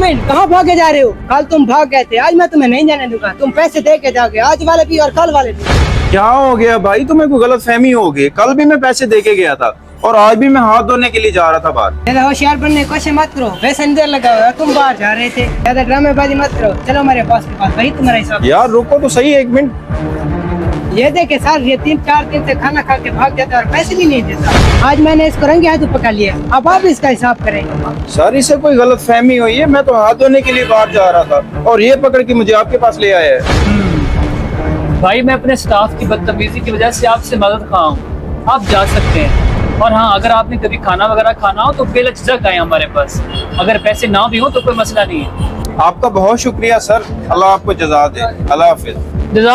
Minute, कहाँ भागे जा रहे हो? कल तुम भाग गए थे, आज मैं तुम्हें नहीं जाने दूंगा। तुम पैसे दे के जाओगे, आज वाले भी और कल वाले भी। क्या हो गया भाई, तुम्हें कोई गलत फहमी हो गई? कल भी मैं पैसे दे के गया था और आज भी मैं हाथ धोने के लिए जा रहा था बाहर। ज्यादा होशियार बनने की कोशिश मत करो, वैसे अंदर लगा हुआ है, तुम बाहर जा रहे थे। ज्यादा ड्रामेबाजी मत करो, चलो हमारे बॉस के पास, वही तुम्हारा हिसाब। यार रुको तो सही, एक मिनट। ये देखे सर, ये 3-4 दिन से खाना खा के भाग जाता है और पैसे भी नहीं देता। आज मैंने इसको रंगे हाथों पकड़ लिया, अब आप इसका हिसाब करें। सर इससे कोई गलत फहमी हुई है, मैं तो हाथ धोने के लिए बाहर जा रहा था और ये पकड़ के मुझे आपके पास ले आया है। भाई मैं अपने स्टाफ की बदतमीजी की वजह से आपसे मदद खा हूँ, आप जा सकते हैं। और हाँ, अगर आपने कभी खाना वगैरह खाना हो तो बेलझक आए हमारे पास, अगर पैसे ना भी हो तो कोई मसला नहीं है। आपका बहुत शुक्रिया सर, अल्लाह आपको जज़ा दे। अल्लाह हाफिज। जज़ाक